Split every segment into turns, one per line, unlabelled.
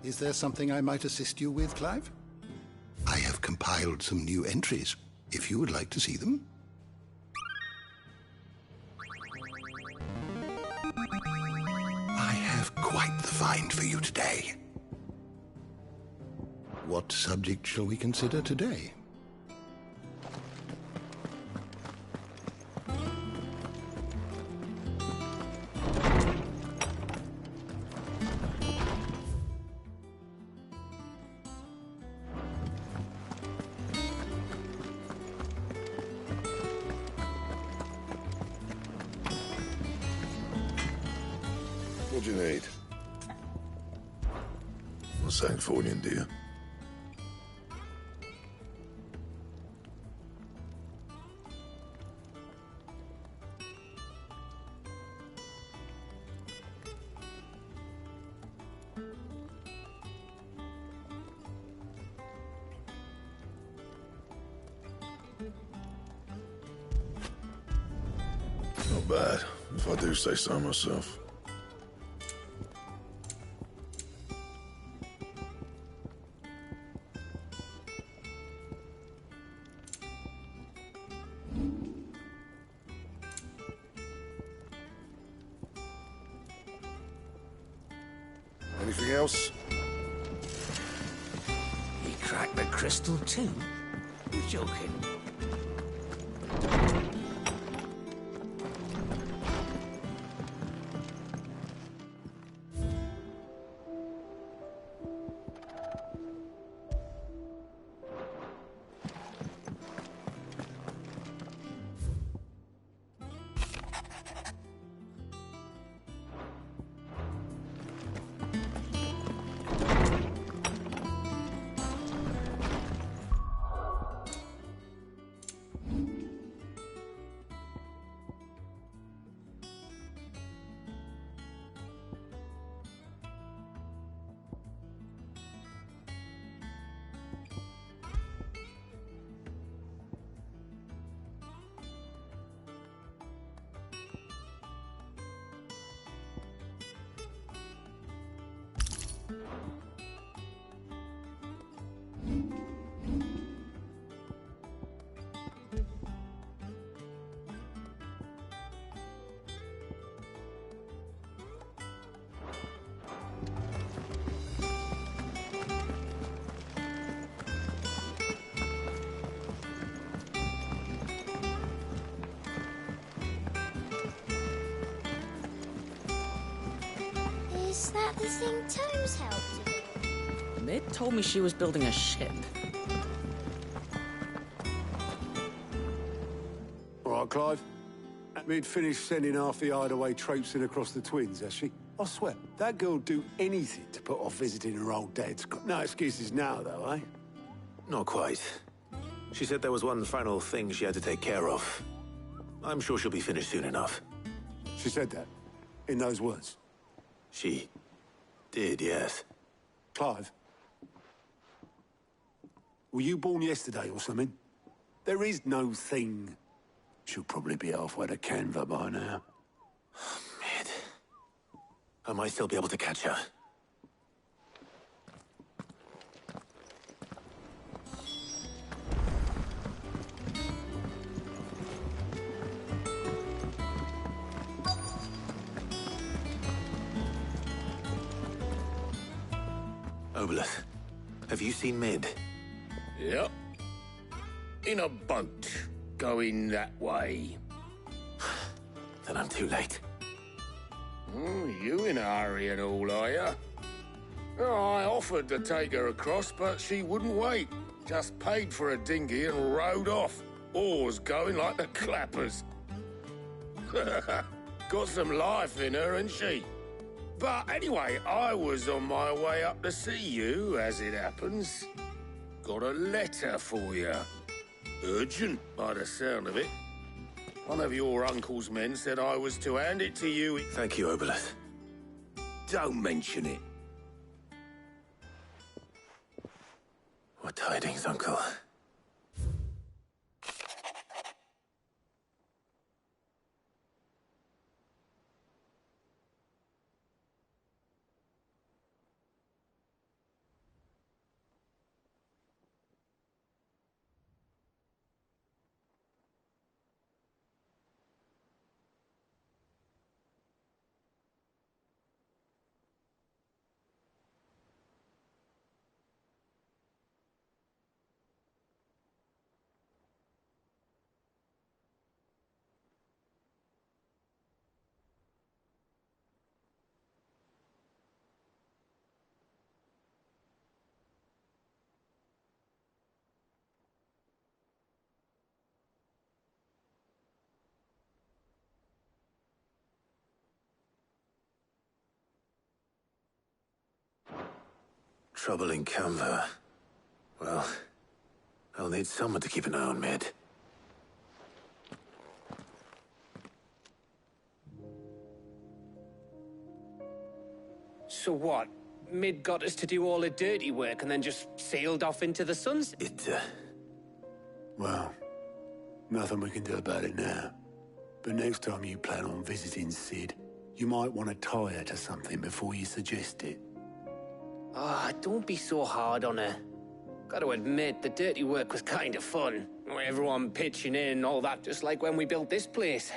Is there something I might assist you with, Clive? I have compiled some new entries, if you would like to see them. I have quite the find for you today. What subject shall we consider today?
What do you need? What's that for you, dear? Not bad, if I do say so myself. Anything else?
He cracked the crystal too? You're joking.
Is that the thing Tomes helped with?
Mid told me she was building a ship.
All right, Clive. Mid finished sending half the hideaway traipsing across the twins, has she? I swear, that girl'd do anything to put off visiting her old dad's. Got no excuses now, though, eh?
Not quite. She said there was one final thing she had to take care of. I'm sure she'll be finished soon enough.
She said that? In those words?
She did, yes.
Clive? Were you born yesterday or something? There is no thing. She'll probably be halfway to Canva by now.
Mid. I might still be able to catch her. Obelith, have you seen Mid?
Yep. In a boat, going that way.
Then I'm too late.
Oh, you in a hurry and all, are you? Oh, I offered to take her across, but she wouldn't wait. Just paid for a dinghy and rowed off. Oars going like the clappers. Got some life in her, ain't she? But anyway, I was on my way up to see you, as it happens. Got a letter for you. Urgent, by the sound of it. One of your uncle's men said I was to hand it to you.
Thank you, Obelith.
Don't mention it.
What tidings, Uncle? trouble in Canva. Well, I'll need someone to keep an eye on Mid.
So what? Mid got us to do all the dirty work and then just sailed off into the sunset?
Well, nothing we can do about it now. But next time you plan on visiting Sid, you might want to tie her to something before you suggest it.
Ah, don't be so hard on her. Gotta admit, the dirty work was kind of fun. Everyone pitching in and all that, just like when we built this place.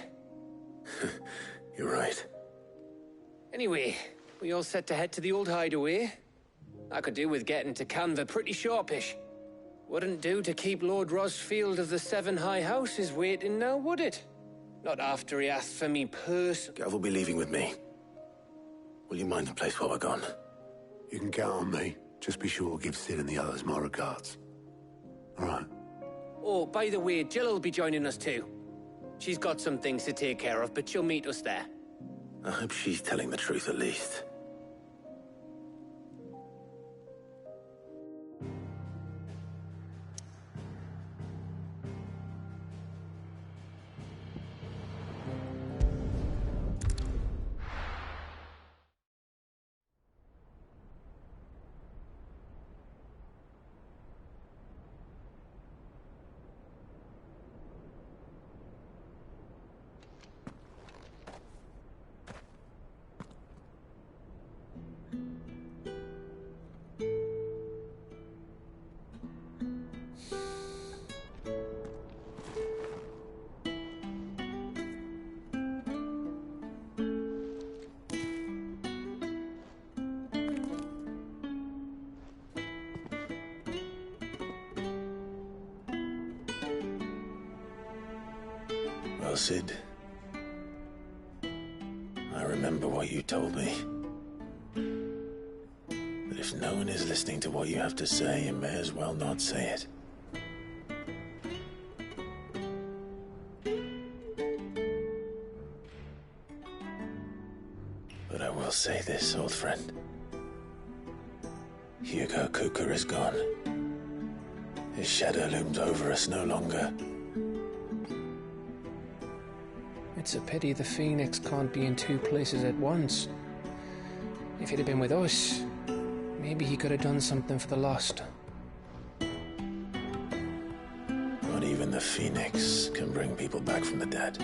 You're right.
Anyway, we all set to head to the old hideaway. I could do with getting to Canva pretty sharpish. Wouldn't do to keep Lord Rosfield of the Seven High Houses waiting now, would it? Not after he asked for me purse.
Gav will be leaving with me. Will you mind the place while we're gone?
You can count on me. Just be sure to give Sid and the others my regards. All right.
Oh, by the way, Jill will be joining us too. She's got some things to take care of, but she'll meet us there.
I hope she's telling the truth at least. Well, Sid, I remember what you told me. That if no one is listening to what you have to say, you may as well not say it. But I will say this, old friend. Hugo Kuka is gone. His shadow looms over us no longer.
It's a pity the Phoenix can't be in two places at once. If he'd have been with us, maybe he could have done something for the lost.
Not even the Phoenix can bring people back from the dead.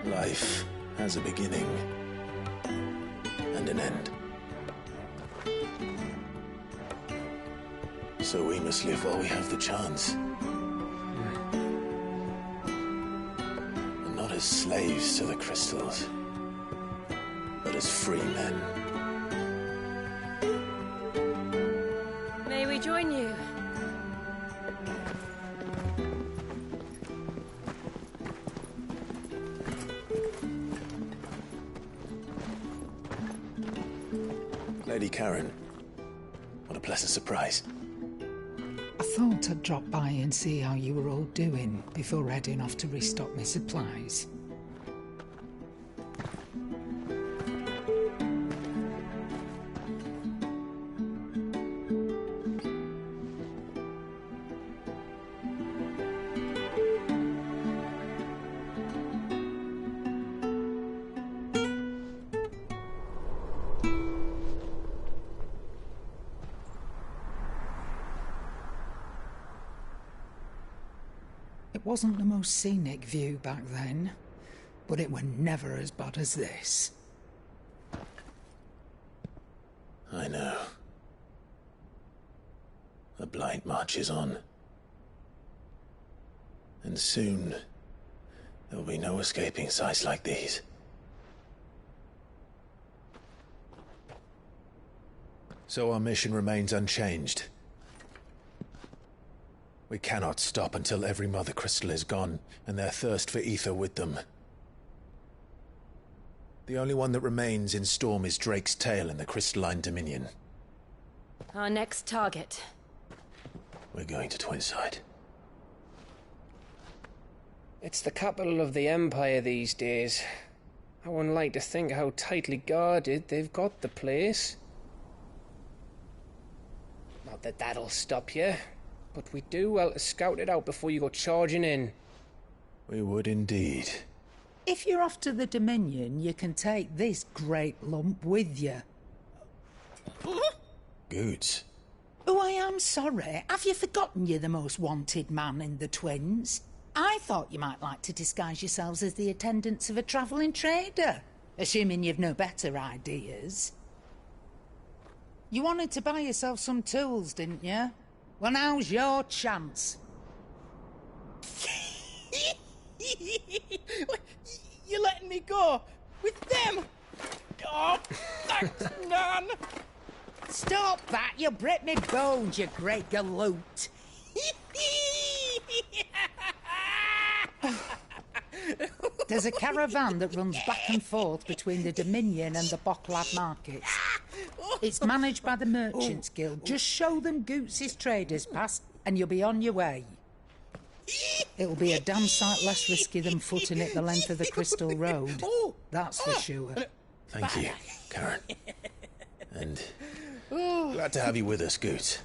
Life has a beginning and an end. So we must live while we have the chance. And not as slaves to the crystals, but as free men.
May we join you?
Lady Karen, what a pleasant surprise.
I thought I'd drop by and see how you were all doing before heading off to restock my supplies. It wasn't the most scenic view back then, but it were never as bad as this.
I know. The blight marches on. And soon, there'll be no escaping sights like these. So our mission remains unchanged. We cannot stop until every Mother Crystal is gone, and their thirst for ether with them. The only one that remains in Storm is Drake's Tail in the Crystalline Dominion.
Our next target.
We're going to Twinside.
It's the capital of the Empire these days. I wouldn't like to think how tightly guarded they've got the place. Not that that'll stop you, but we do well to scout it out before you go charging in.
We would indeed.
If you're off to the Dominion, you can take this great lump with you.
Goods.
Oh, I am sorry. Have you forgotten you're the most wanted man in the Twins? I thought you might like to disguise yourselves as the attendants of a travelling trader, assuming you've no better ideas. You wanted to buy yourself some tools, didn't you? Well, now's your chance.
You're letting me go with them? Oh, thanks, Nan.
Stop that! You'll break me bones, you great galoot. There's a caravan that runs back and forth between the Dominion and the Bocklad markets. It's managed by the Merchants Guild. Just show them Goots' traders pass and you'll be on your way. It'll be a damn sight less risky than footing it the length of the Crystal Road. That's for sure.
Thank you, Karen. And glad to have you with us, Goots.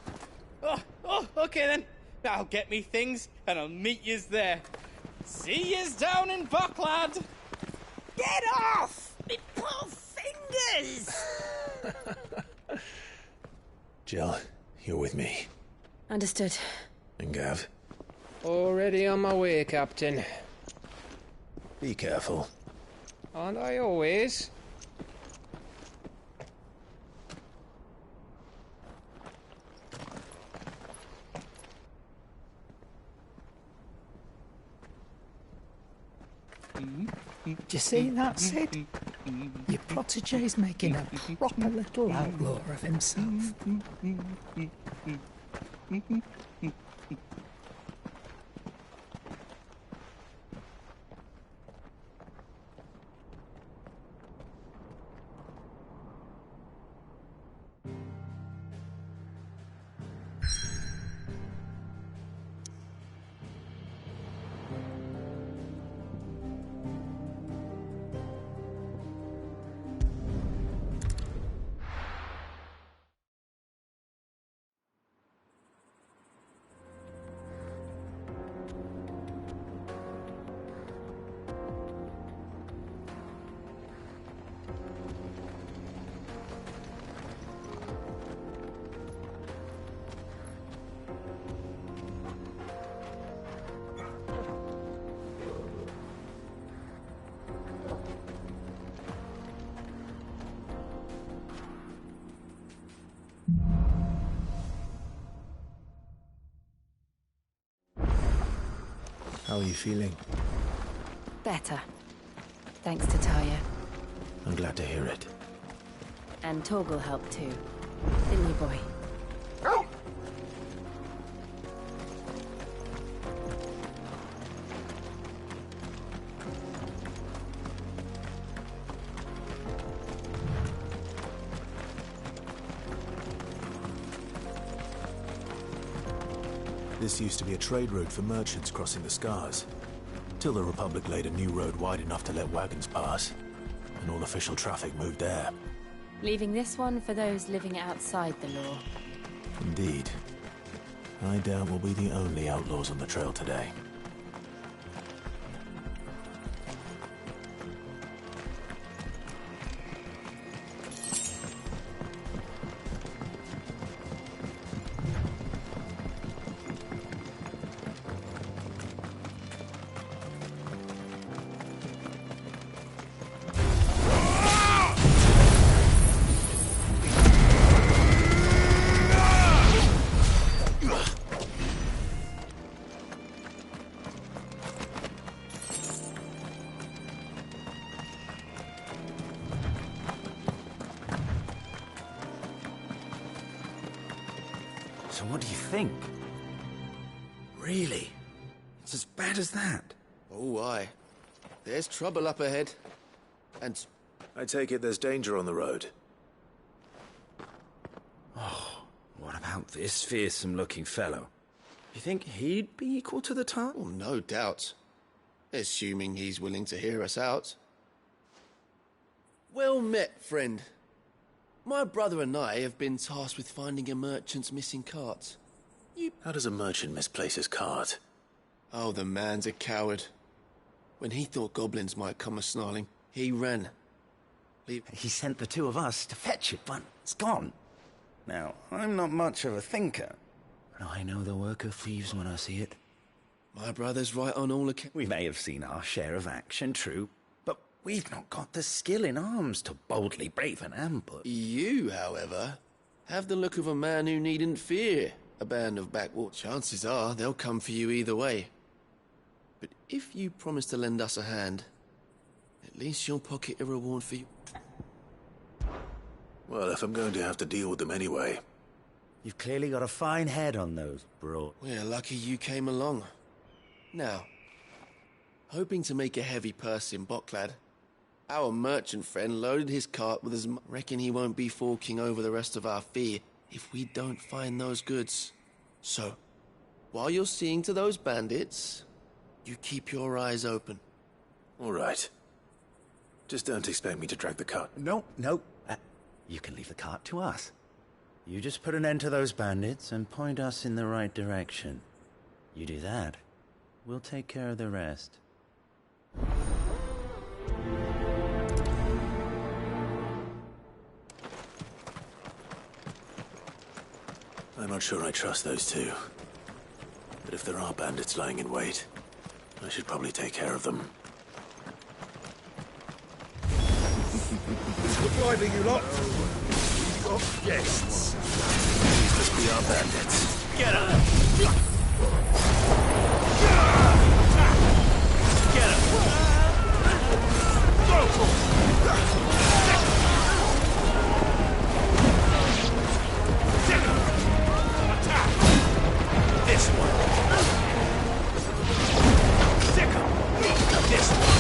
Okay then. I'll get me things and I'll meet yous there. See yous down in Bocklad.
Get off! Me poor fingers!
Jill, you're with me.
Understood.
And Gav?
Already on my way, Captain.
Be careful.
Aren't I always?
Do you see that, Sid? Your protege's making a proper little outlaw of himself.
How are you feeling?
Better. Thanks to Taya.
I'm glad to hear it.
And Torgal helped too. Didn't you, boy?
This used to be a trade route for merchants crossing the Scars, till the Republic laid a new road wide enough to let wagons pass, and all official traffic moved there.
Leaving this one for those living outside the law.
Indeed. I doubt we'll be the only outlaws on the trail today.
So what do you think?
Really? It's as bad as that?
Oh, aye. There's trouble up ahead. And...
I take it there's danger on the road.
Oh, what about this fearsome-looking fellow? You think he'd be equal to the task?
Oh, no doubt. Assuming he's willing to hear us out. Well met, friend. My brother and I have been tasked with finding a merchant's missing cart.
How does a merchant misplace his cart?
Oh, the man's a coward. When he thought goblins might come a-snarling, he ran.
He sent the two of us to fetch it, but it's gone. Now, I'm not much of a thinker, but I know the work of thieves when I see it.
My brother's right on all accounts.
We may have seen our share of action, true, but we've not got the skill in arms to boldly brave an ambush.
You, however, have the look of a man who needn't fear a band of backwater. Chances are they'll come for you either way. But if you promise to lend us a hand, at least you'll pocket a reward for you.
Well, if I'm going to have to deal with them anyway.
You've clearly got a fine head on those, bro.
We're lucky you came along. Now, hoping to make a heavy purse in Boklad, our merchant friend loaded his cart with as much. Reckon he won't be forking over the rest of our fee if we don't find those goods. So, while you're seeing to those bandits, you keep your eyes open.
All right. Just don't expect me to drag the cart.
No. You can leave the cart to us. You just put an end to those bandits and point us in the right direction. You do that, we'll take care of the rest.
I'm not sure I trust those two. But if there are bandits lying in wait, I should probably take care of them.
Good driving, you lot. We've got guests.
These must be our bandits.
Get up! Get up! This one. This one.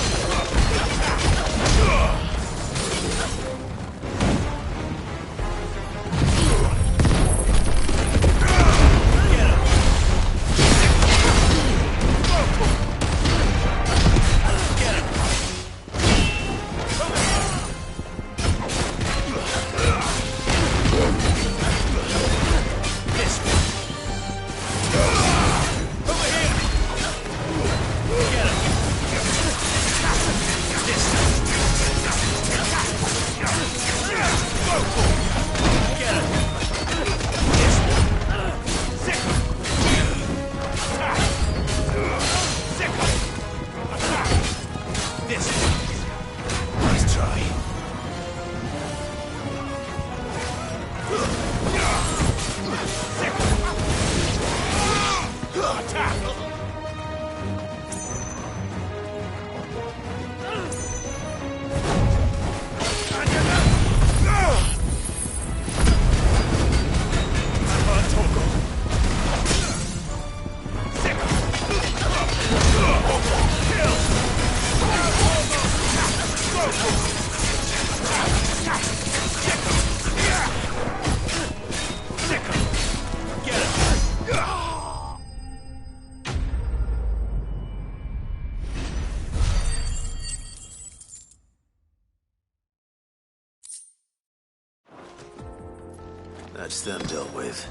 That's them dealt with.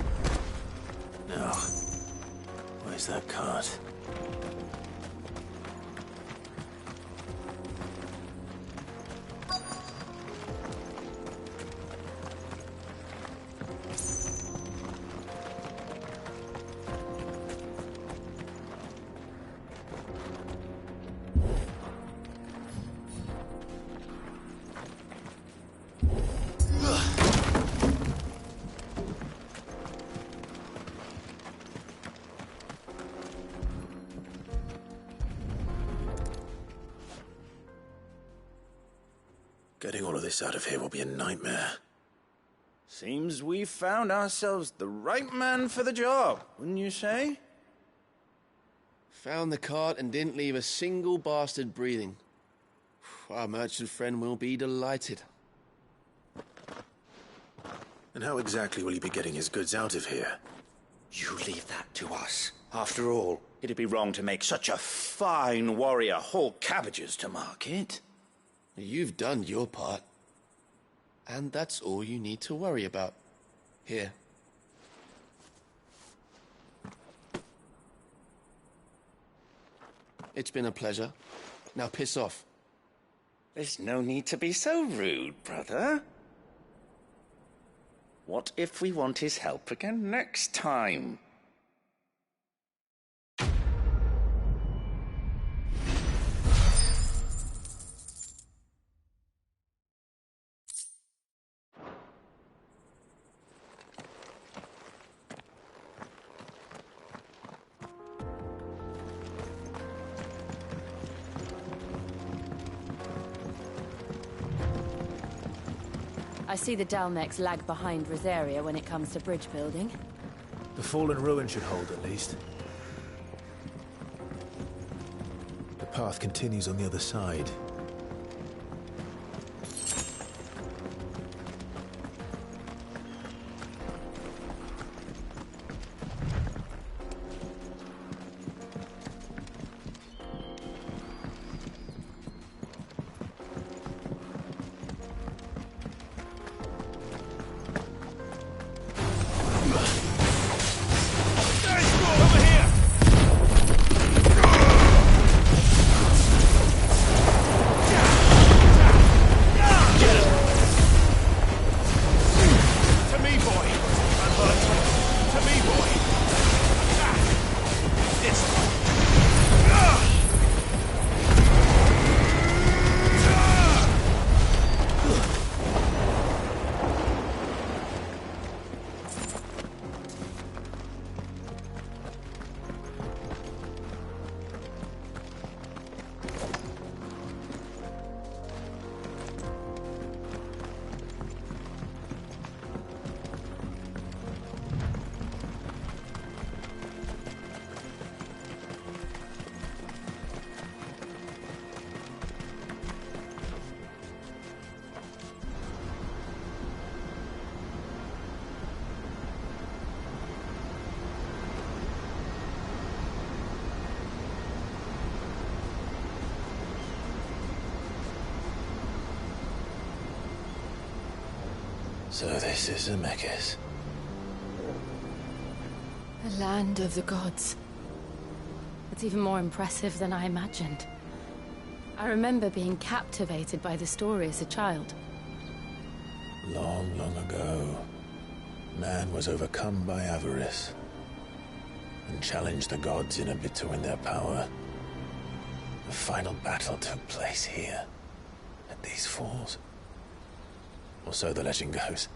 Now, where's that cart? Getting all of this out of here will be a nightmare.
Seems we found ourselves the right man for the job, wouldn't you say?
Found the cart and didn't leave a single bastard breathing. Our merchant friend will be delighted.
And how exactly will he be getting his goods out of here?
You leave that to us. After all, it'd be wrong to make such a fine warrior haul cabbages to market.
You've done your part. And that's all you need to worry about. Here. It's been a pleasure. Now piss off.
There's no need to be so rude, brother. What if we want his help again next time?
I see the Dalmex lag behind Rosaria when it comes to bridge building.
The fallen ruin should hold, at least. The path continues on the other side. So this is Zemeckis.
The land of the gods. It's even more impressive than I imagined. I remember being captivated by the story as a child.
Long, long ago, man was overcome by avarice and challenged the gods in a bid to win their power. The final battle took place here, at these falls. Or so the legend goes.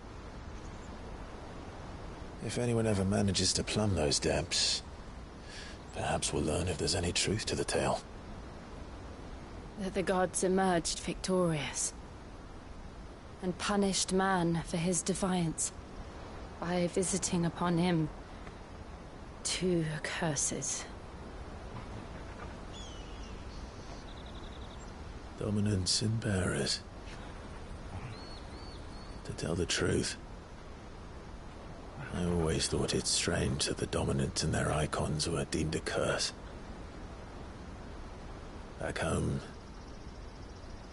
If anyone ever manages to plumb those depths, perhaps we'll learn if there's any truth to the tale.
That the gods emerged victorious and punished man for his defiance by visiting upon him 2 curses.
Dominants and bearers. To tell the truth, I always thought it strange that the dominant and their icons were deemed a curse. Back home,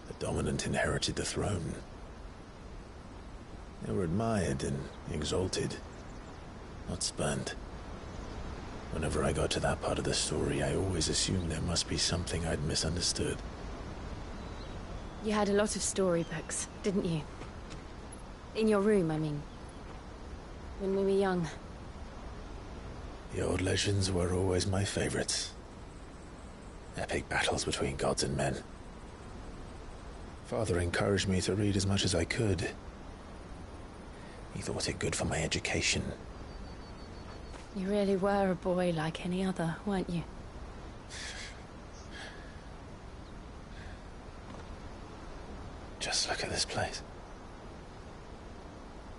the dominant inherited the throne. They were admired and exalted, not spurned. Whenever I got to that part of the story, I always assumed there must be something I'd misunderstood.
You had a lot of storybooks, didn't you? In your room, I mean. When we were young.
The old legends were always my favorites. Epic battles between gods and men. Father encouraged me to read as much as I could. He thought it good for my education.
You really were a boy like any other, weren't you?
Just look at this place.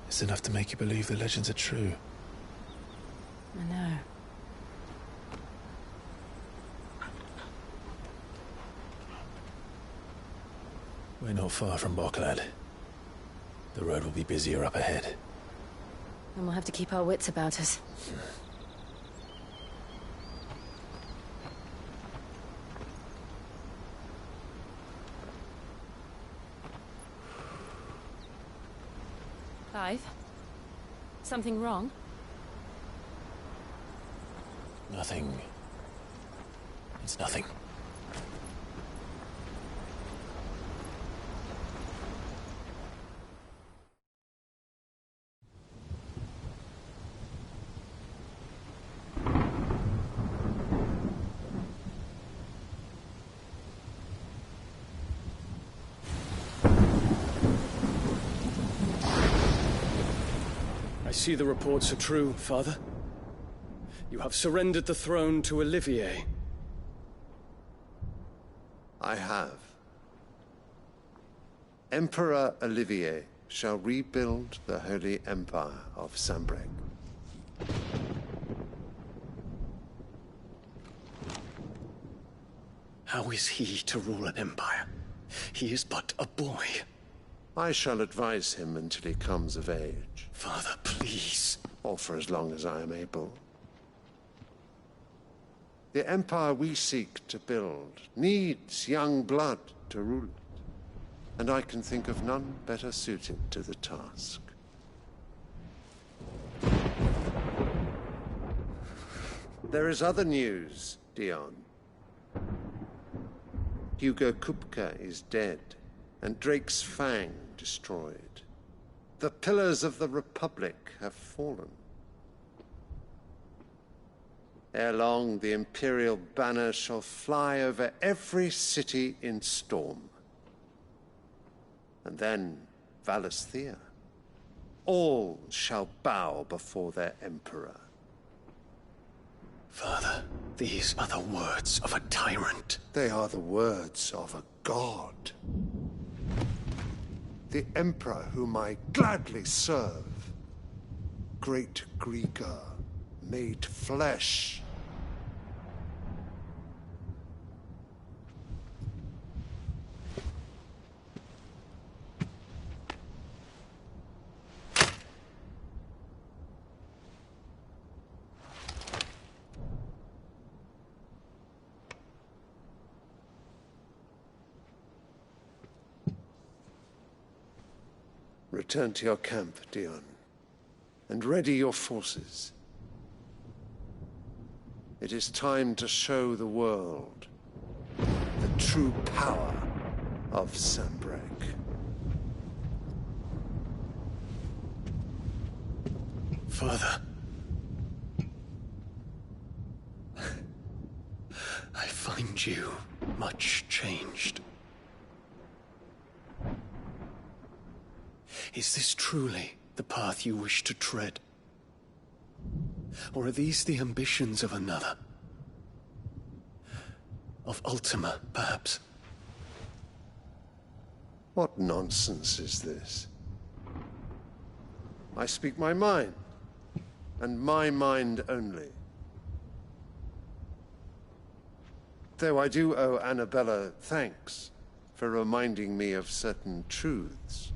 It's enough to make you believe the legends are true.
I know.
We're not far from Boklad. The road will be busier up ahead.
And we'll have to keep our wits about us. Clive? Something wrong?
Nothing. It's nothing.
I see the reports are true, Father. You have surrendered the throne to Olivier.
I have. Emperor Olivier shall rebuild the Holy Empire of Sanbreque.
How is he to rule an empire? He is but a boy.
I shall advise him until he comes of age.
Father, please.
Or for as long as I am able. The empire we seek to build needs young blood to rule it, and I can think of none better suited to the task. There is other news, Dion. Hugo Kupka is dead, and Drake's Fang destroyed. The pillars of the Republic have fallen. Ere long, the Imperial banner shall fly over every city in Storm. And then, Valisthea. All shall bow before their Emperor.
Father, these are the words of a tyrant.
They are the words of a god. The Emperor whom I gladly serve. Great Greeker, made flesh. Return to your camp, Dion, and ready your forces. It is time to show the world the true power of Sanbreque.
Father. I find you much changed. Is this truly the path you wish to tread? Or are these the ambitions of another? Of Ultima, perhaps?
What nonsense is this? I speak my mind, and my mind only. Though I do owe Annabella thanks for reminding me of certain truths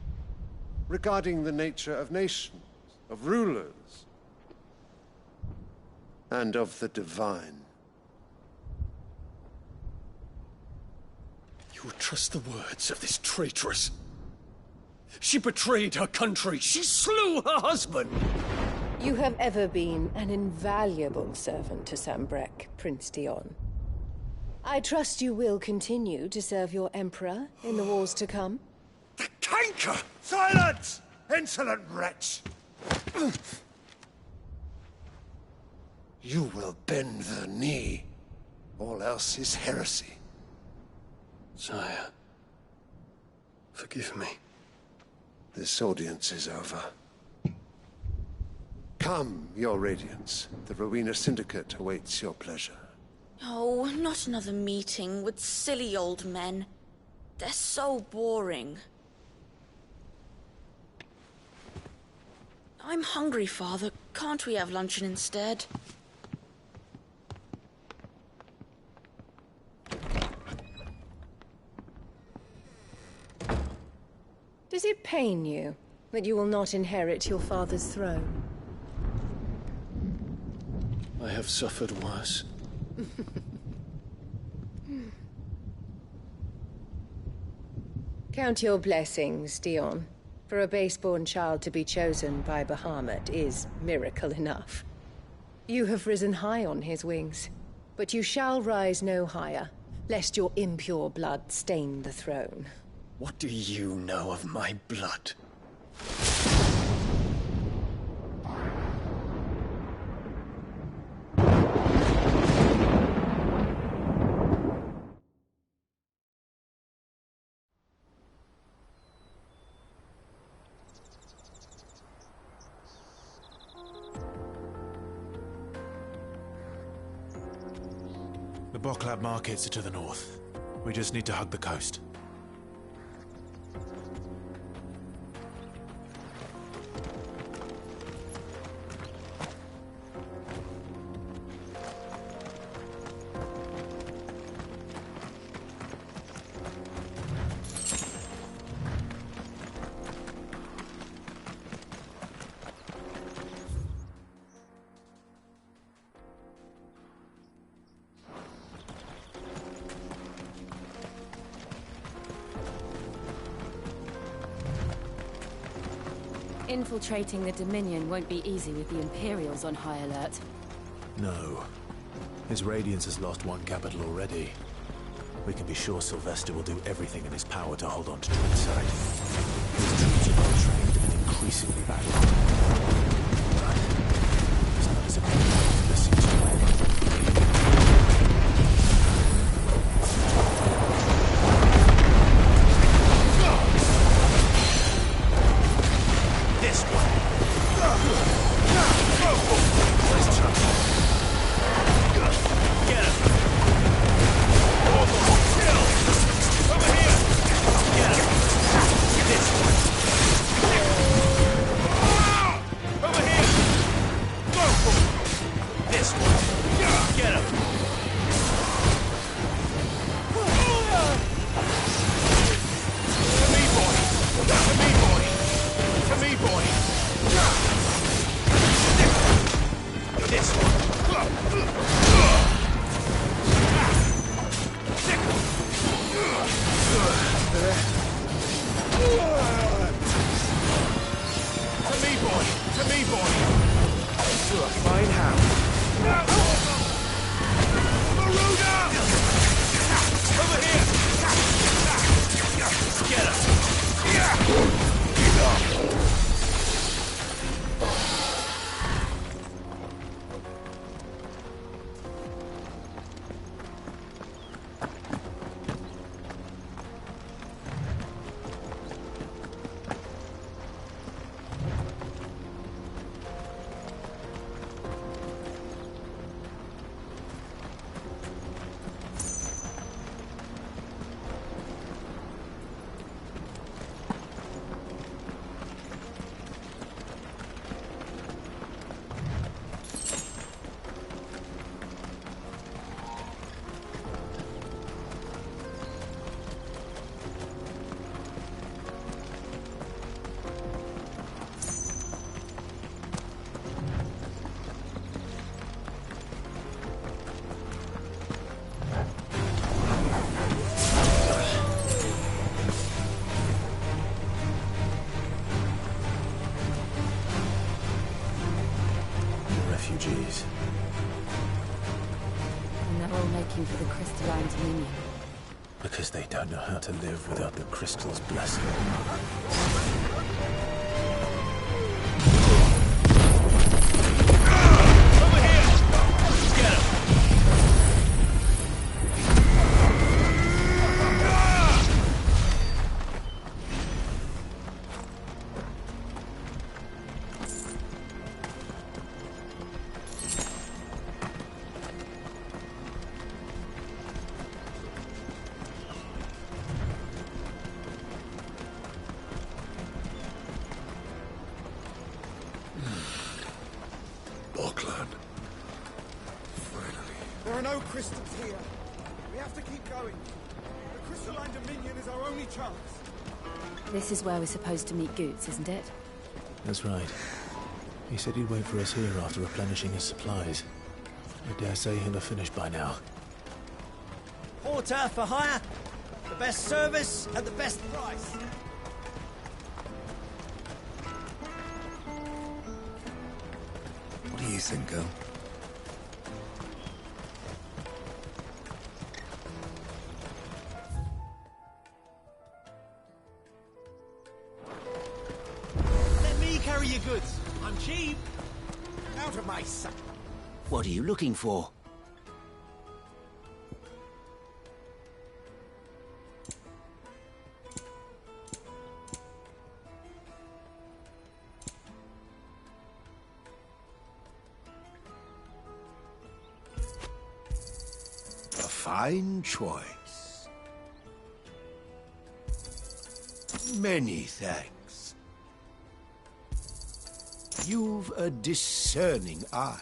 regarding the nature of nations, of rulers, and of the divine.
You would trust the words of this traitress? She betrayed her country. She slew her husband.
You have ever been an invaluable servant to Sanbreque, Prince Dion. I trust you will continue to serve your Emperor in the wars to come.
The canker! Silence! Insolent wretch! You will bend the knee. All else is heresy.
Sire, forgive me.
This audience is over. Come, your Radiance. The Rowena Syndicate awaits your pleasure.
Oh, not another meeting with silly old men. They're so boring. I'm hungry, Father. Can't we have luncheon instead?
Does it pain you that you will not inherit your father's throne?
I have suffered worse.
Count your blessings, Dion. For a base-born child to be chosen by Bahamut is miracle enough. You have risen high on his wings, but you shall rise no higher, lest your impure blood stain the throne.
What do you know of my blood?
The Boklab markets are to the north. We just need to hug the coast.
Infiltrating the Dominion won't be easy with the Imperials on high alert.
No. His Radiance has lost one capital already. We can be sure Sylvester will do everything in his power to hold on to Dreadside. His troops are well trained and increasingly battled. But it's not as if we can listen to him. This one. Nice touch. Get him. Over here. Get him. This one. Over here. Go for it. This one. Get him. To me, boy. To me, boy. To me, boy. This one. To me, boy. To me, boy. Fine hand. Maruda! Over here. Get him. Refugees.
And they're all making for the crystalline dominion.
Because they don't know how to live without the crystal's blessing.
Over here. Get him.
There are no crystals here. We have to keep going. The crystalline dominion is our only chance.
This is where we're supposed to meet Goots, isn't it?
That's right. He said he'd wait for us here after replenishing his supplies. I dare say he'll have finished by now.
Porter for hire. The best service at the best price. Decent girl.
Let me carry your goods. I'm cheap. Out of my sight.
What are you looking for?
A fine choice. Many thanks. You've a discerning eye.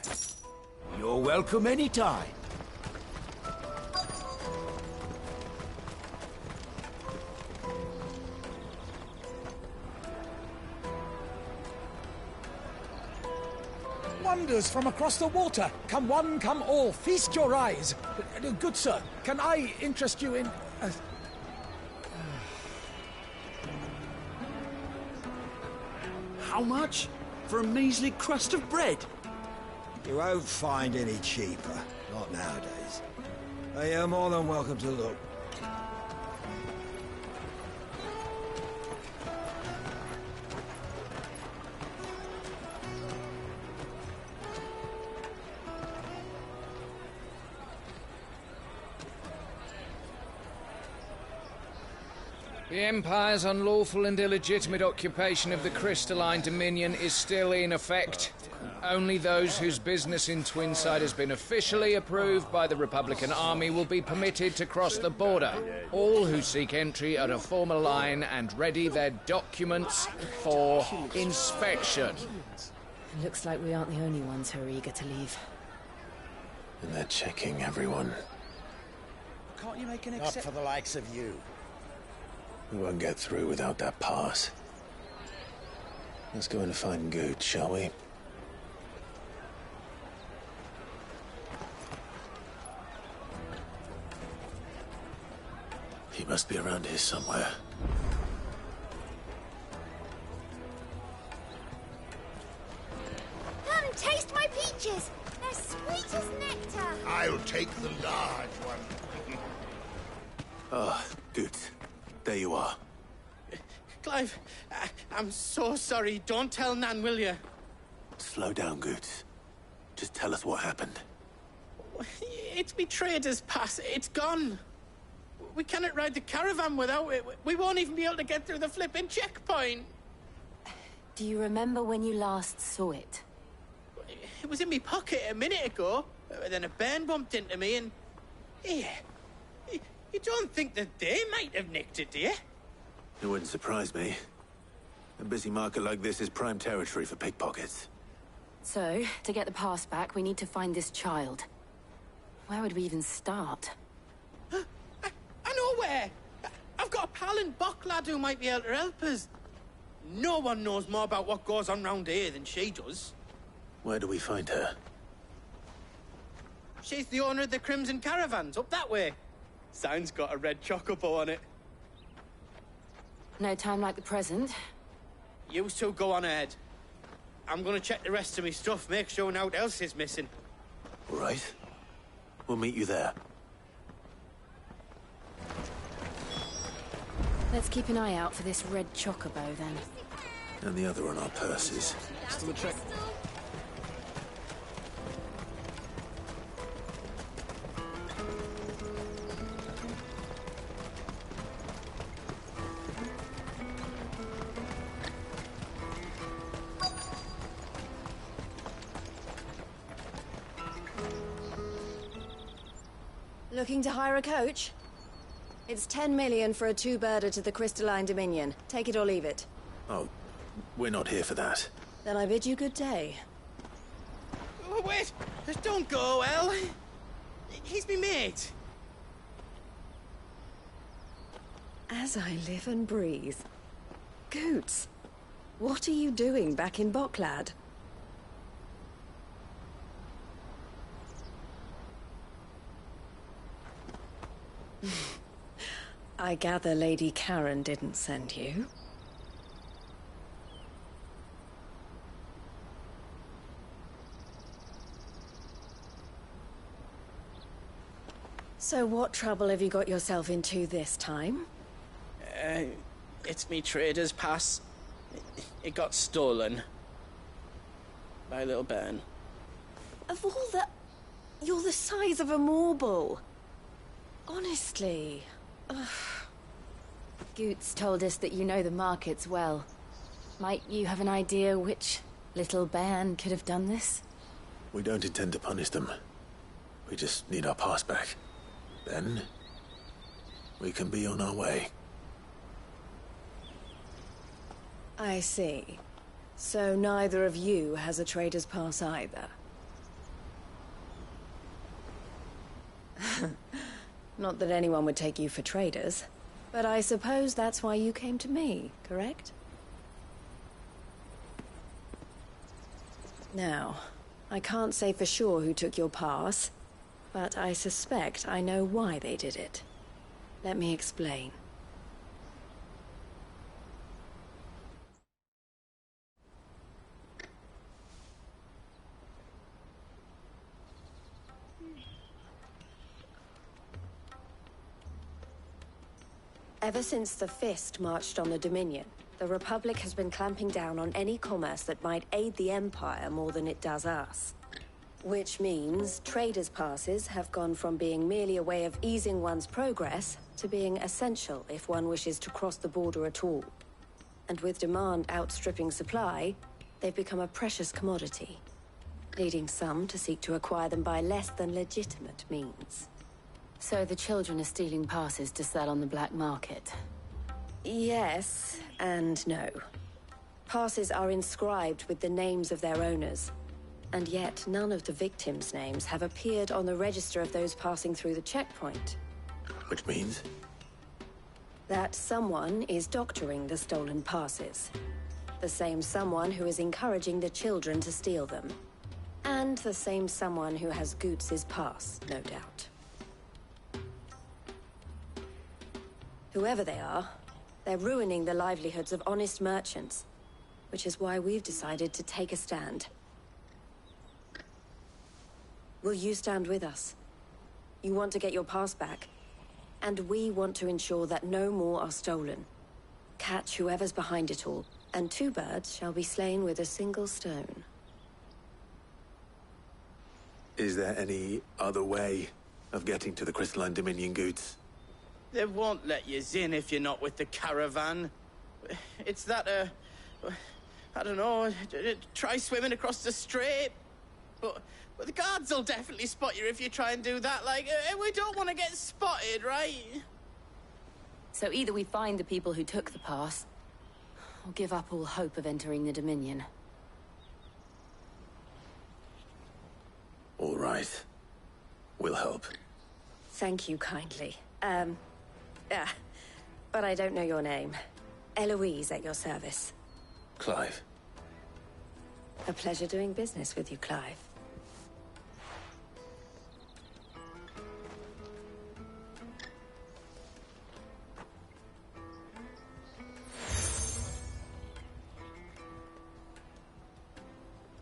You're welcome anytime.
Wonders from across the water. Come one, come all. Feast your eyes. Good sir, can I interest you in...
How much? For a measly crust of bread?
You won't find any cheaper. Not nowadays. But you're more than welcome to look.
The Empire's unlawful and illegitimate occupation of the crystalline dominion is still in effect. Only those whose business in Twinside has been officially approved by the Republican Army will be permitted to cross the border. All who seek entry are to form a line and ready their documents for inspection.
Looks like we aren't the only ones who are eager to leave.
And they're checking everyone.
Can't you make an
Not
exception?
for the likes of you.
We won't get through without that pass. Let's go in and find Good, shall we? He must be around here somewhere.
Come, taste my peaches. They're sweet as nectar.
I'll take the large one.
Ah, Good. There you are.
Clive, I'm so sorry. Don't tell Nan, will you?
Slow down, Good. Just tell us what happened.
It's me trader's pass. It's gone. We cannot ride the caravan without it. We won't even be able to get through the flipping checkpoint.
Do you remember when you last saw it?
It was in my pocket a minute ago. Then a bairn bumped into me and... Yeah. You don't think that they might have nicked it, do you?
It wouldn't surprise me. A busy market like this is prime territory for pickpockets.
So, to get the pass back, we need to find this child. Where would we even start?
I know where! I've got a pal in Bocklad who might be able to help us. No one knows more about what goes on round here than she does.
Where do we find her?
She's the owner of the Crimson Caravans, up that way. Sign's got a red chocobo on it.
No time like the present.
You two go on ahead. I'm gonna check the rest of my stuff, make sure naught else is missing.
All right. We'll meet you there.
Let's keep an eye out for this red chocobo, then.
And the other on our purses.
Still a check.
Looking to hire a coach? It's 10 million for a two-birder to the Crystalline Dominion. Take it or leave it.
Oh, we're not here for that.
Then I bid you good day.
Oh, wait! Don't go, El! He's me mate.
As I live and breathe. Goots, what are you doing back in Bocklad? I gather Lady Karen didn't send you. So what trouble have you got yourself into this time?
It's me trader's pass. It got stolen. By a little bairn.
Of all the... You're the size of a marble. Honestly. Ugh.
Goots told us that you know the markets well. Might you have an idea which little bairn could have done this?
We don't intend to punish them. We just need our pass back. Then, we can be on our way.
I see. So neither of you has a trader's pass either. Not that anyone would take you for traders, but I suppose that's why you came to me, correct? Now, I can't say for sure who took your pass, but I suspect I know why they did it. Let me explain. Ever since the Fist marched on the Dominion, the Republic has been clamping down on any commerce that might aid the Empire more than it does us. Which means traders' passes have gone from being merely a way of easing one's progress to being essential if one wishes to cross the border at all. And with demand outstripping supply, they've become a precious commodity, leading some to seek to acquire them by less than legitimate means.
So the children are stealing passes to sell on the black market?
Yes, and no. Passes are inscribed with the names of their owners, and yet none of the victims' names have appeared on the register of those passing through the checkpoint.
Which means?
That someone is doctoring the stolen passes. The same someone who is encouraging the children to steal them. And the same someone who has Goots' pass, no doubt. Whoever they are, they're ruining the livelihoods of honest merchants, which is why we've decided to take a stand. Will you stand with us? You want to get your pass back, and we want to ensure that no more are stolen. Catch whoever's behind it all, and 2 birds shall be slain with a single stone.
Is there any other way of getting to the Crystalline Dominion, Goots?
They won't let you in if you're not with the caravan. It's that, I don't know, try swimming across the strait. But the guards will definitely spot you if you try and do that. Like, we don't want to get spotted, right?
So either we find the people who took the pass, or give up all hope of entering the Dominion.
All right. We'll help.
Thank you kindly. But I don't know your name. Eloise at your service.
Clive.
A pleasure doing business with you, Clive.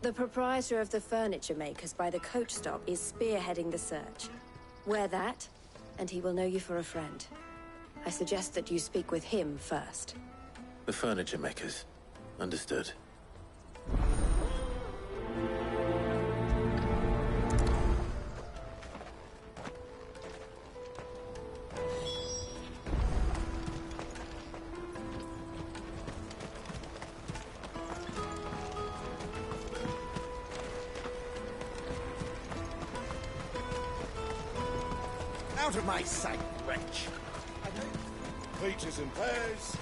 The proprietor of the furniture makers by the coach stop is spearheading the search. Wear that, and he will know you for a friend. I suggest that you speak with him first.
The furniture makers. Understood.
Out of my sight, wretch! Peaches and pears.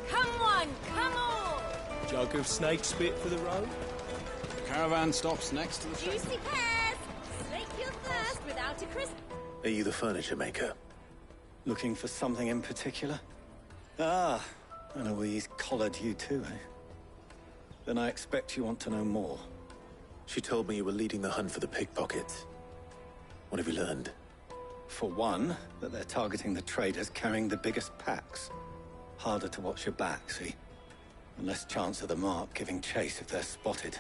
Come on, come on!
Jug of snake spit for the road?
The caravan stops next to the
Juicy pears! Slake your thirst without a crisp.
Are you the furniture maker?
Looking for something in particular? Ah, Eloise collared you too, eh? Then I expect you want to know more.
She told me you were leading the hunt for the pickpockets. What have you learned?
For one, that they're targeting the traders carrying the biggest packs. Harder to watch your back, see? And less chance of the mark giving chase if they're spotted.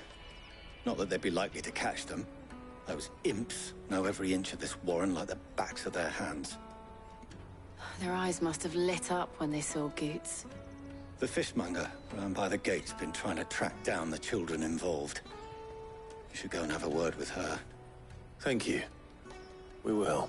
Not that they'd be likely to catch them. Those imps know every inch of this warren like the backs of their hands.
Their eyes must have lit up when they saw Goots.
The fishmonger round by the gate's been trying to track down the children involved. You should go and have a word with her.
Thank you. We will.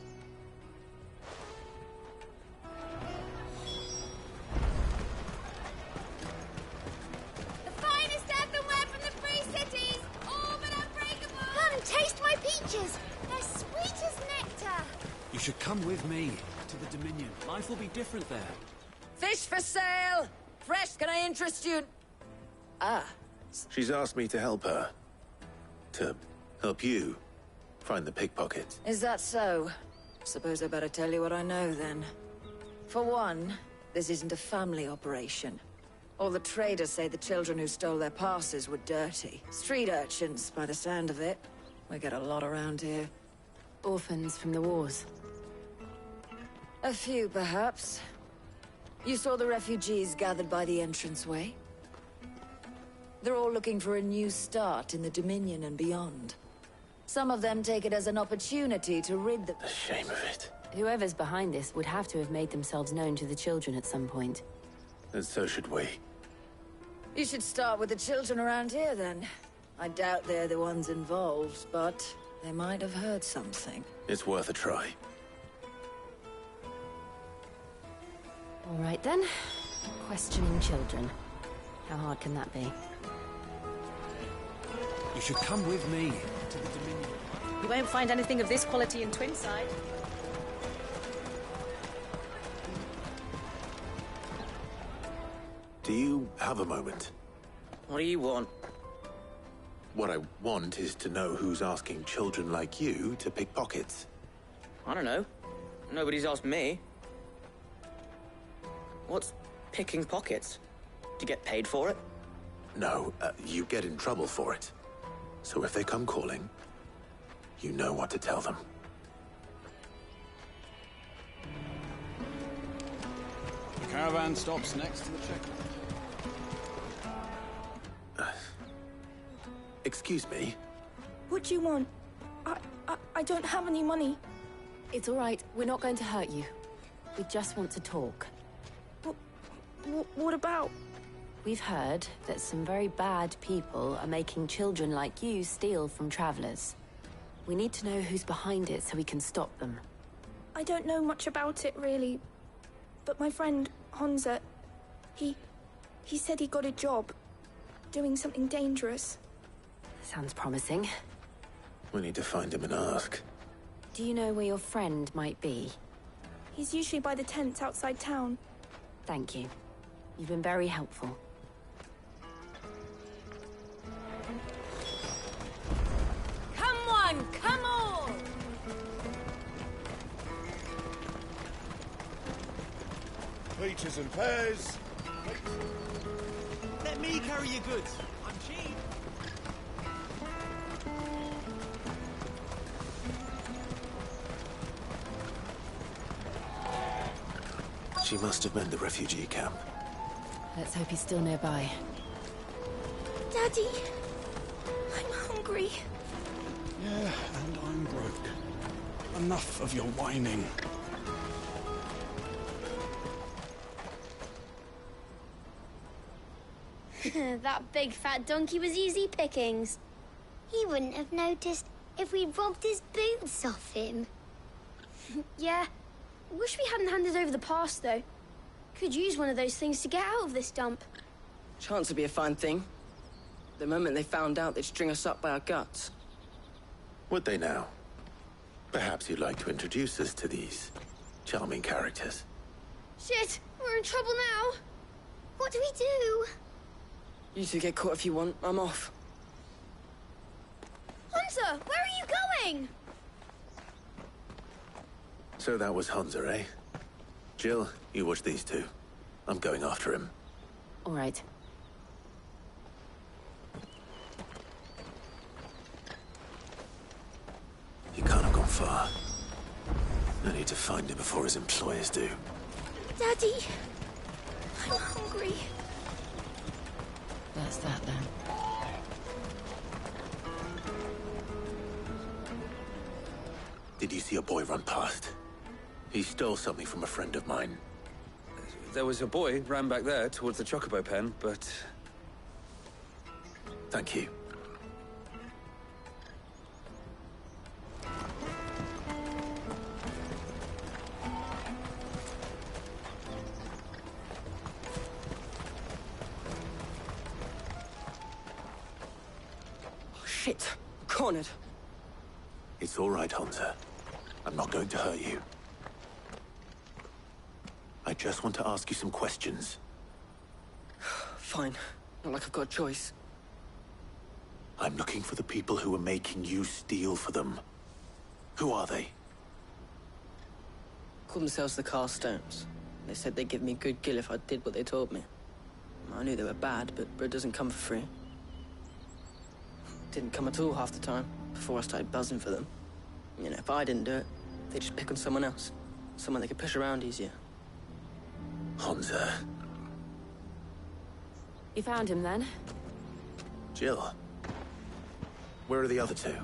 The finest earthenware from the Free Cities! All but unbreakable!
Come, taste my peaches! They're sweet as nectar!
You should come with me to the Dominion. Life will be different there.
Fish for sale! Fresh, can I interest you? Ah.
She's asked me to help her. To help you find the pickpockets.
Is that so? Suppose I better tell you what I know, then. For one, this isn't a family operation. All the traders say the children who stole their passes were dirty. Street urchins, by the sound of it. We get a lot around here.
Orphans from the wars.
A few, perhaps. You saw the refugees gathered by the entranceway? They're all looking for a new start in the Dominion and beyond. Some of them take it as an opportunity to rid the
shame of it.
Whoever's behind this would have to have made themselves known to the children at some point.
And so should we.
You should start with the children around here, then. I doubt they're the ones involved, but they might have heard something.
It's worth a try.
All right, then. Questioning children. How hard can that be?
You should come with me to the Dominion.
You won't find anything of this quality in Twinside.
Do you have a moment?
What do you want?
What I want is to know who's asking children like you to pick pockets.
I don't know. Nobody's asked me. What's picking pockets? Do you get paid for it?
No, you get in trouble for it. So if they come calling, you know what to tell them.
The caravan stops next to the checkpoint.
Excuse me?
What do you want? I don't have any money.
It's all right. We're not going to hurt you. We just want to talk.
What about?
We've heard that some very bad people are making children like you steal from travelers. We need to know who's behind it so we can stop them.
I don't know much about it, really. But my friend, Honza, he said he got a job doing something dangerous.
Sounds promising.
We need to find him and ask.
Do you know where your friend might be?
He's usually by the tents outside town.
Thank you. You've been very helpful.
Come one, come all!
Peaches and pears.
Let me carry your goods. I'm cheap.
She must have meant the refugee camp.
Let's hope he's still nearby.
Daddy, I'm hungry.
Yeah, and I'm broke. Enough of your whining.
That big fat donkey was easy pickings. He wouldn't have noticed if we'd robbed his boots off him.
Yeah. Wish we hadn't handed over the pass, though. Could use one of those things to get out of this dump.
Chance would be a fine thing. The moment they found out, they'd string us up by our guts.
Would they now? Perhaps you'd like to introduce us to these charming characters.
Shit, we're in trouble now.
What do we do?
You two get caught if you want. I'm off.
Hunter, where are you going?
So that was Hunter, eh? Jill, you watch these two. I'm going after him.
All right.
He can't have gone far. I need to find him before his employers do.
Daddy, I'm hungry.
That's that, then.
Did you see a boy run past? He stole something from a friend of mine.
There was a boy ran back there towards the chocobo pen, but...
Thank you.
Shit! Cornered!
It's all right, Hansa. I'm not going to hurt you. I just want to ask you some questions.
Fine. Not like I've got a choice.
I'm looking for the people who are making you steal for them. Who are they?
Call themselves the Carstones. They said they'd give me a good gill if I did what they told me. I knew they were bad, but bread doesn't come for free. Didn't come at all half the time, before I started buzzing for them. You know, if I didn't do it, they'd just pick on someone else. Someone they could push around easier.
Hansa.
You found him then?
Jill. Where are the other two?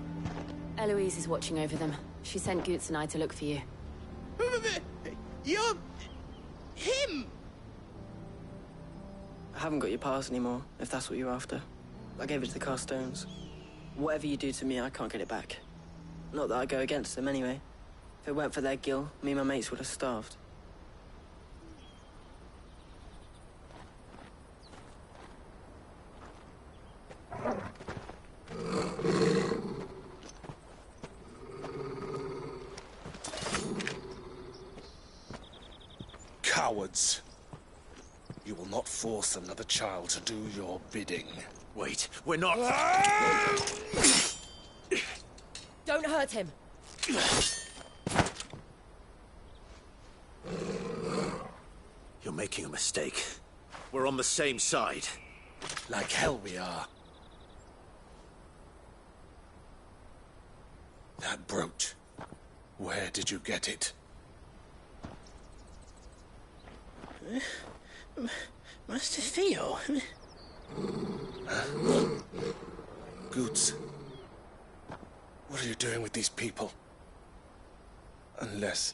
Eloise is watching over them. She sent Goots and I to look for you.
You're... him!
I haven't got your pass anymore, if that's what you're after. I gave it to the Carstones. Whatever you do to me, I can't get it back. Not that I go against them anyway. If it weren't for their gill, me and my mates would have starved.
Cowards. You will not force another child to do your bidding.
Wait, we're not...
Don't hurt him.
You're making a mistake. We're on the same side.
Like hell we are. That brooch. Where did you get it?
Master Theo.
Goots. What are you doing with these people? Unless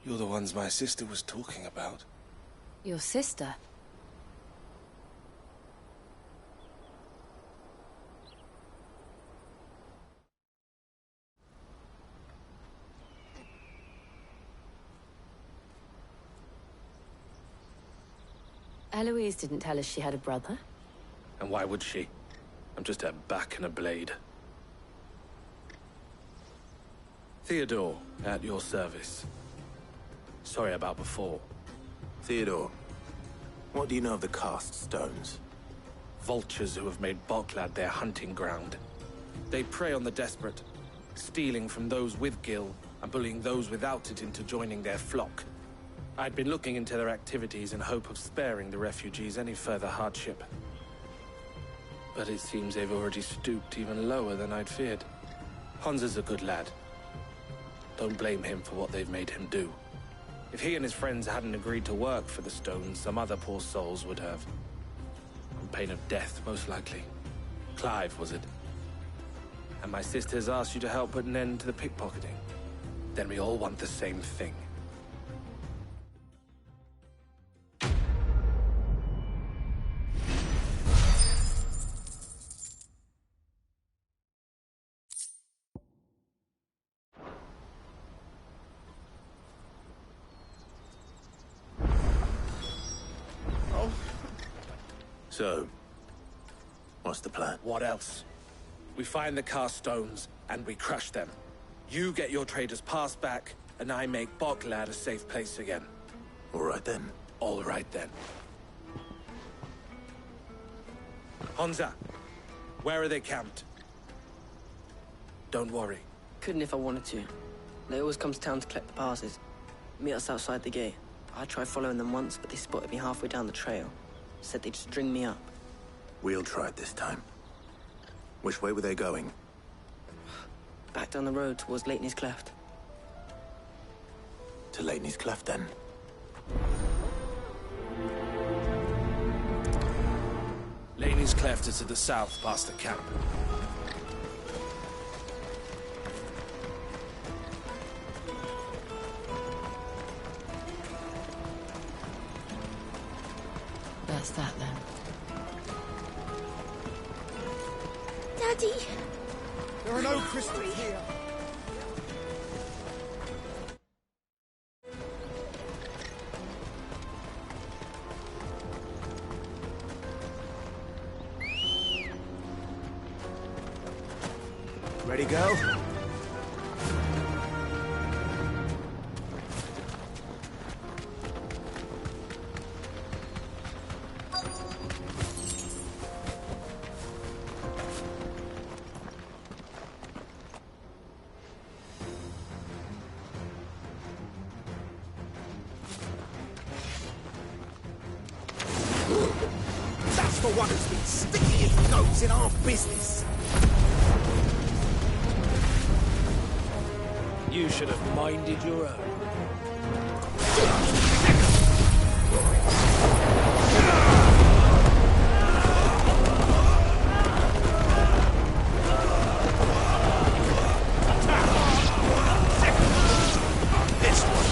you're the ones my sister was talking about.
Your sister? Eloise didn't tell us she had a brother.
And why would she? I'm just her back and a blade. Theodore, at your service. Sorry about before.
Theodore, what do you know of the Cast Stones?
Vultures who have made Boklad their hunting ground. They prey on the desperate, stealing from those with gil and bullying those without it into joining their flock. I'd been looking into their activities in hope of sparing the refugees any further hardship. But it seems they've already stooped even lower than I'd feared. Hansa's a good lad. Don't blame him for what they've made him do. If he and his friends hadn't agreed to work for the Stones, some other poor souls would have. On pain of death, most likely. Clive, was it? And my sisters asked you to help put an end to the pickpocketing. Then we all want the same thing.
So, what's the plan?
What else? We find the Cast Stones, and we crush them. You get your traders passed back, and I make Boklad a safe place again.
All right then.
All right then. Hansa, where are they camped? Don't worry.
Couldn't if I wanted to. They always come to town to collect the passes. Meet us outside the gate. I tried following them once, but they spotted me halfway down the trail. Said they'd string me up.
We'll try it this time. Which way were they going?
Back down the road towards Leighton's Cleft.
To Leighton's Cleft, then.
Leighton's Cleft is to the south, past the camp.
How's that then?
Daddy!
There are no crystals here.
Ready, go?
That's the one who's been sticking his nose in our business.
You should have minded your own.
This one.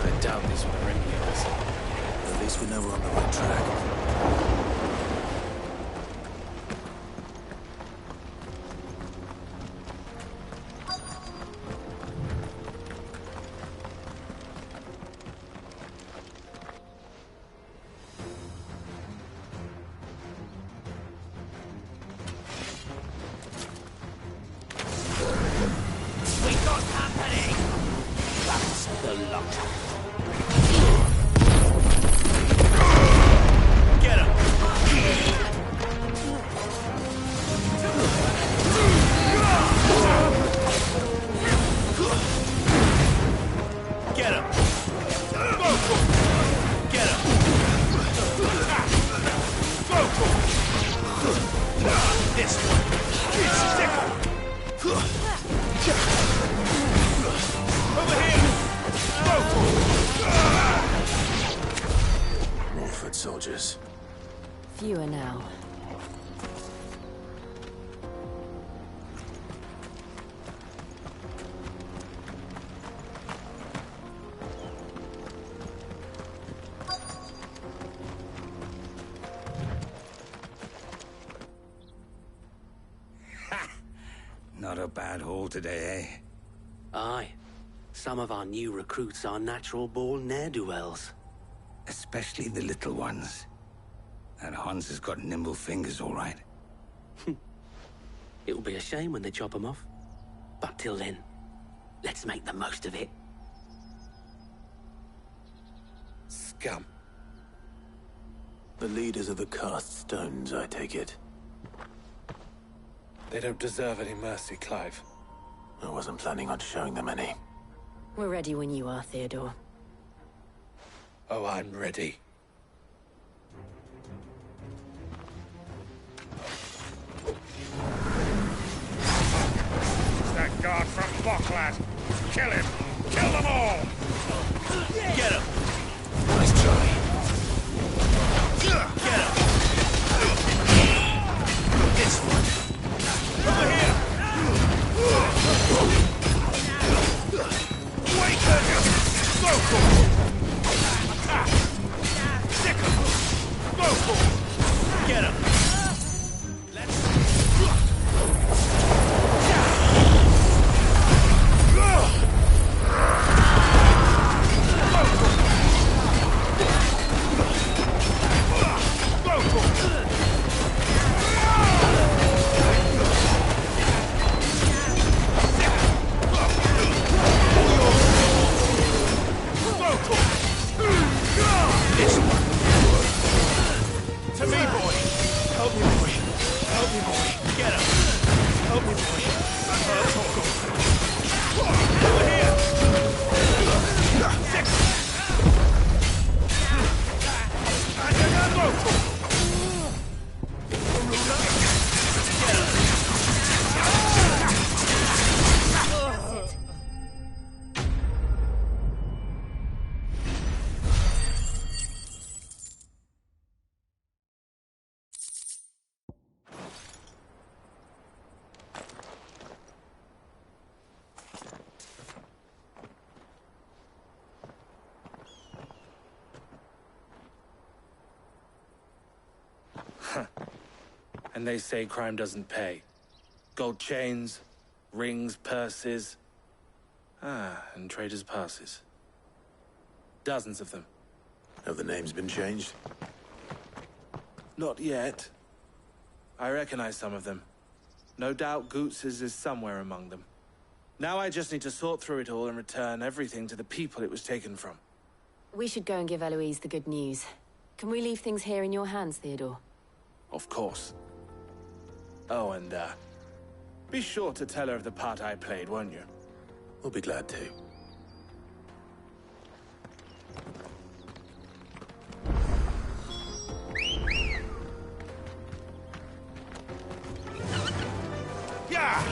I doubt these were regulars.
At least we know we're on the right track.
We got company. That's the luck. Get him. Get him. Get him. This one. Stick him. Over here!
More foot soldiers.
Fewer now.
Not a bad haul today, eh?
Aye. Some of our new recruits are natural-born ne'er-do-wells.
Especially the little ones. That Hans has got nimble fingers, all right.
It'll be a shame when they chop them off. But till then, let's make the most of it.
Scum.
The leaders of the cast stones, I take it.
They don't deserve any mercy, Clive.
I wasn't planning on showing them any.
We're ready when you are, Theodore.
Oh, I'm ready.
It's that guard from Bocklad. Kill him. Kill them all. Get him.
Nice try.
Get him. This one. Over here. Wait for him. Go for it. Attack. Stick him. Go for it. Get him. Let's...
And they say crime doesn't pay. Gold chains, rings, purses. And traders' passes. Dozens of them.
Have the names been changed?
Not yet. I recognize some of them. No doubt Goots's is somewhere among them. Now I just need to sort through it all and return everything to the people it was taken from.
We should go and give Eloise the good news. Can we leave things here in your hands, Theodore?
Of course. Oh, and, be sure to tell her of the part I played, won't you?
We'll be glad to.
Yeah!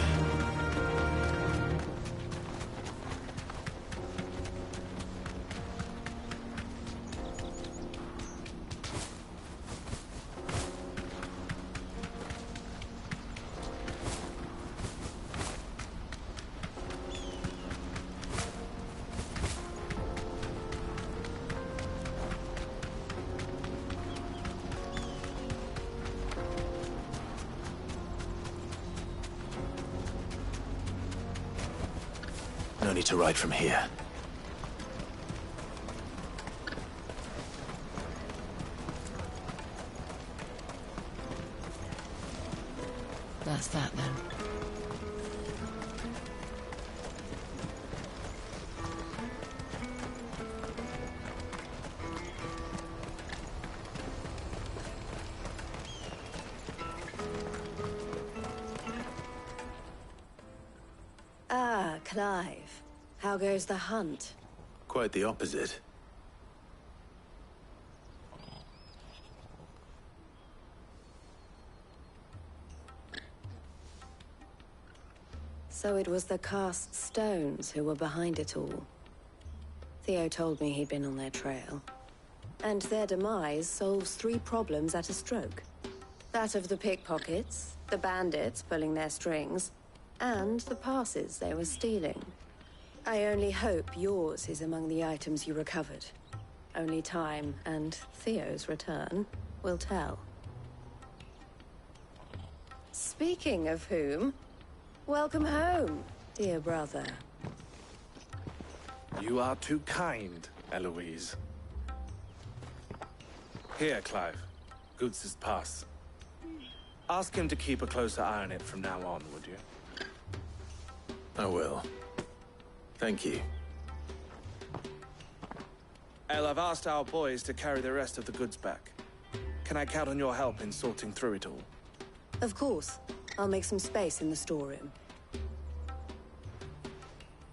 No need to ride from here.
That's that then.
Ah, Clive. How goes the hunt?
Quite the opposite.
So it was the cast stones who were behind it all. Theo told me he'd been on their trail. And their demise solves 3 problems at a stroke. That of the pickpockets, the bandits pulling their strings, and the passes they were stealing. I only hope yours is among the items you recovered. Only time and Theo's return will tell. Speaking of whom, welcome home, dear brother.
You are too kind, Eloise. Here, Clive. Goots's pass. Ask him to keep a closer eye on it from now on, would you?
I will. Thank you.
El, I've asked our boys to carry the rest of the goods back. Can I count on your help in sorting through it all?
Of course. I'll make some space in the storeroom.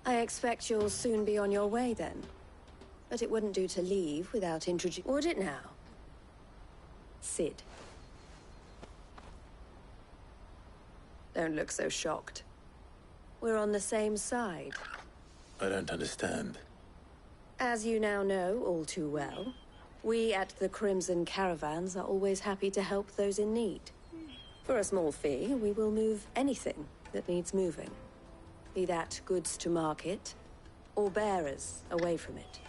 I expect you'll soon be on your way then. But it wouldn't do to leave without introducing... Would it now? Sid. Don't look so shocked. We're on the same side.
I don't understand.
As you now know all too well, we at the Crimson Caravans are always happy to help those in need. For a small fee, we will move anything that needs moving. Be that goods to market, or bearers away from it.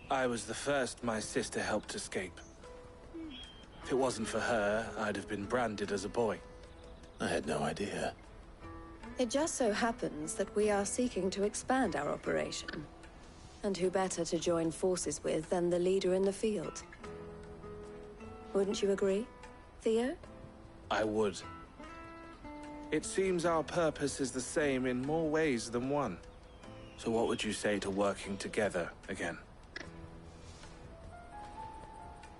I was the first my sister helped escape. If it wasn't for her, I'd have been branded as a boy.
I had no idea.
It just so happens that we are seeking to expand our operation. And who better to join forces with than the leader in the field? Wouldn't you agree, Theo?
I would. It seems our purpose is the same in more ways than one. So what would you say to working together again?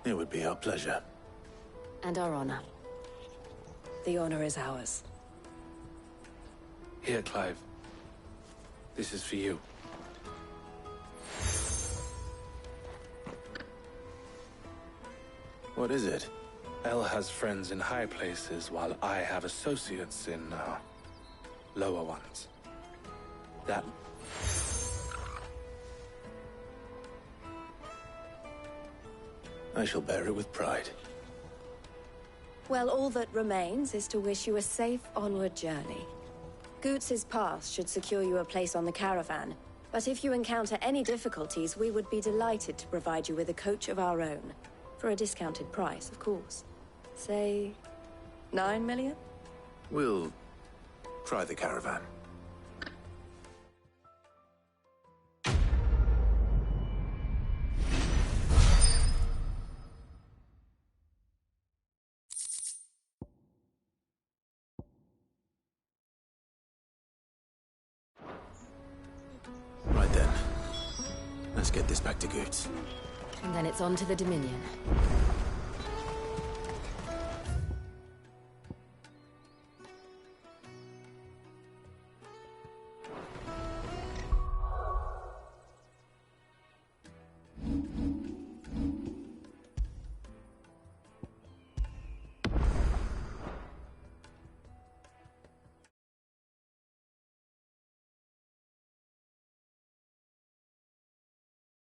It would be our pleasure.
And our honor.
The honor is ours.
Here, Clive. This is for you.
What is it?
El has friends in high places, while I have associates in, lower ones. That...
I shall bear it with pride.
Well, all that remains is to wish you a safe onward journey. Goots's pass should secure you a place on the caravan, but if you encounter any difficulties, we would be delighted to provide you with a coach of our own. For a discounted price, of course. Say,
9 million?
We'll try the caravan. Right then. Let's get this back to Goots.
And then it's on to the Dominion.